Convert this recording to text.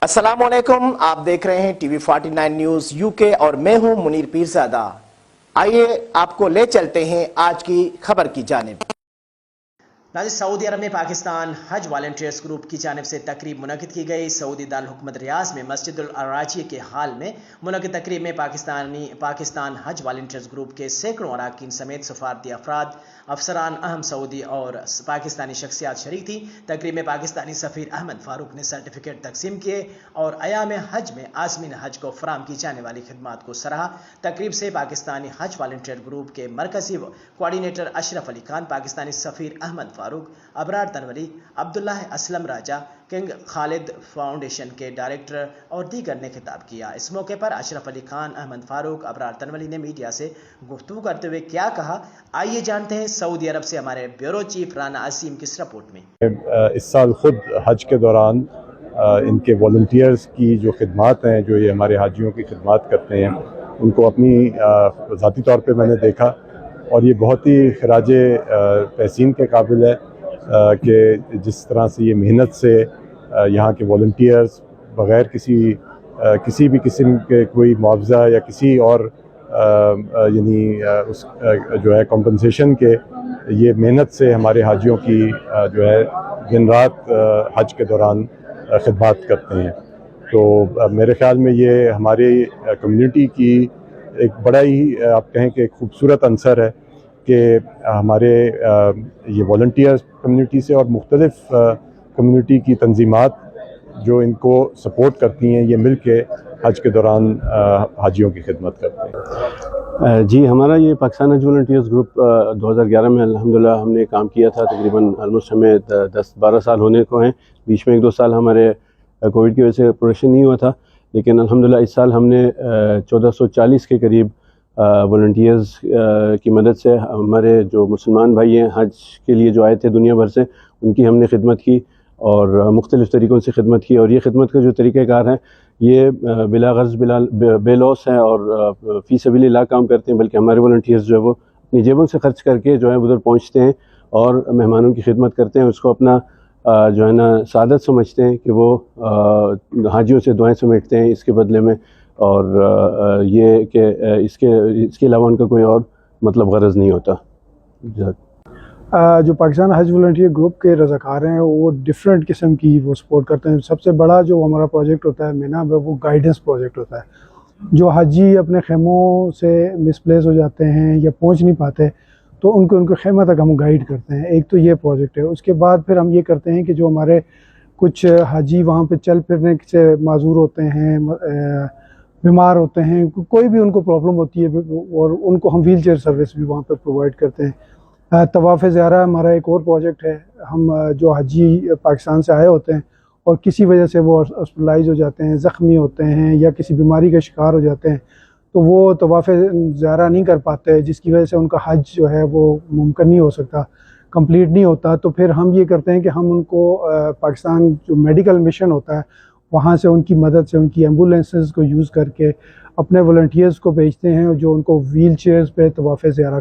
अस्सलामुअलैकुम, आप देख रहे हैं टीवी 49 न्यूज यूके और मैं हूं मुनीर पीरजादा। आइए आपको ले चलते हैं आज की खबर की जानिब। सऊदी अरब में पाकिस्तान हज वॉलंटियर्स ग्रुप की जानिब से तकरीब मुनक़िद की गई। सऊदी दारुल हुकूमत रियाज में मस्जिदुल अराजी के हाल में मुनक़िद तकरीब में पाकिस्तान हज वॉलंटियर्स ग्रुप के सैकड़ों अरकान समेत सफारती अफराद, अफसरान, अहम सऊदी और पाकिस्तानी शख्सियात शरीक थी। तकरीब में पाकिस्तानी सफ़ीर अहमद फारूक ने सर्टिफिकेट तकसीम किए और अयाम हज में आज़मीन हज को फराम की जाने वाली खिदमात को सराहा। तकरीब से पाकिस्तानी हज वॉलंटियर ग्रुप के मरकजी कोऑर्डिनेटर अशरफ अली खान, पाकिस्तानी सफ़ीर अहमद फारूक, अबरार तनवली, अब्दुल्लाह असलम राजा, किंग खालिद फाउंडेशन के डायरेक्टर और दीगर ने खिताब किया। इस मौके पर अशरफ अली खान, अहमद फारूक, अबरार तनवली ने मीडिया से गुफ्तगू करते हुए क्या कहा, आइए जानते हैं सऊदी अरब से हमारे ब्यूरो चीफ राना असीम की रिपोर्ट में। इस साल खुद हज के दौरान इनके वॉलंटियर्स की जो खिदमात हैं, जो ये हमारे हाजियों की खिदमात करते हैं, उनको अपनी ज़ाती तौर पे मैंने देखा और ये बहुत ही खराज तहसीन के काबिल है कि जिस तरह से ये मेहनत से यहाँ के वॉलंटियर्स बग़ैर किसी भी किस्म के कोई मुआवजा या किसी और यानी उस जो है कॉम्पनसेशन के, ये मेहनत से हमारे हाजियों की जो है दिन रात हज के दौरान खिदमत करते हैं। तो मेरे ख्याल में ये हमारी कम्युनिटी की एक बड़ा ही आप कहें कि एक खूबसूरत अंसर है कि हमारे ये वॉलंटियर्स कम्युनिटी से और मुख्तलिफ कम्युनिटी की तंजीमात जो इनको सपोर्ट करती हैं, ये मिल के हज के दौरान हाजियों की खिदमत करते हैं। जी, हमारा ये पाकिस्तान हज वॉलंटियर्स ग्रुप 2011 में अल्हम्दुलिल्लाह हमने काम किया था। तकरीबन ऑलमोस्ट हमें 10-12 साल होने को हैं। बीच में 1-2 साल हमारे कोविड की वजह से प्रोडक्शन नहीं हुआ था, लेकिन अल्हम्दुलिल्लाह इस साल हमने 1440 के करीब वॉलंटियर्स की मदद से हमारे जो मुसलमान भाई हैं हज के लिए जो आए थे दुनिया भर से, उनकी हमने खिदमत की और मुख्तलिफ़ तरीक़ों से खिदमत की। और ये खिदमत का जो तरीक़ाकार है, ये बिला गर्ज़ बेलौस है और फ़ी सबीलिल्लाह काम करते हैं, बल्कि हमारे वॉलंटियर्स जो है वो अपनी जेबों से खर्च करके जो है उधर पहुँचते हैं और मेहमानों की खिदमत करते हैं। उसको अपना जो है ना सादत समझते हैं कि वो हाजियों से दुआएं समेटते हैं इसके बदले में, और ये कि इसके अलावा उनका कोई और मतलब गरज नहीं होता। जो पाकिस्तान हज वॉलंटियर ग्रुप के रज़ाकार हैं वो डिफरेंट किस्म की वो सपोर्ट करते हैं। सबसे बड़ा जो हमारा प्रोजेक्ट होता है मेना, वो गाइडेंस प्रोजेक्ट होता है। जो हाजी अपने खेमों से मिसप्लेस हो जाते हैं या पहुंच नहीं पाते, तो उनके खेमा तक हम गाइड करते हैं। एक तो ये प्रोजेक्ट है। उसके बाद फिर हम ये करते हैं कि जो हमारे कुछ हाजी वहाँ पे चल फिरने से माजूर होते हैं, बीमार होते हैं, कोई भी उनको प्रॉब्लम होती है, और उनको हम व्हील चेयर सर्विस भी वहाँ पे प्रोवाइड करते हैं। तवाफ़ ज़ियारा हमारा एक और प्रोजेक्ट है। हम जो हाजी पाकिस्तान से आए होते हैं और किसी वजह से वो हॉस्पिटलाइज हो जाते हैं, ज़ख्मी होते हैं या किसी बीमारी का शिकार हो जाते हैं, तो वो तवाफ़ ज़ियारा नहीं कर पाते, जिसकी वजह से उनका हज जो है वो मुमकिन नहीं हो सकता, कंप्लीट नहीं होता। तो फिर हम ये करते हैं कि हम उनको पाकिस्तान जो मेडिकल मिशन होता है वहाँ से उनकी मदद से उनकी एम्बुलेंसेस को यूज़ करके अपने वॉलंटियर्स को भेजते हैं जो उनको व्हील चेयर्स पे तवाफ़ ज़ियारा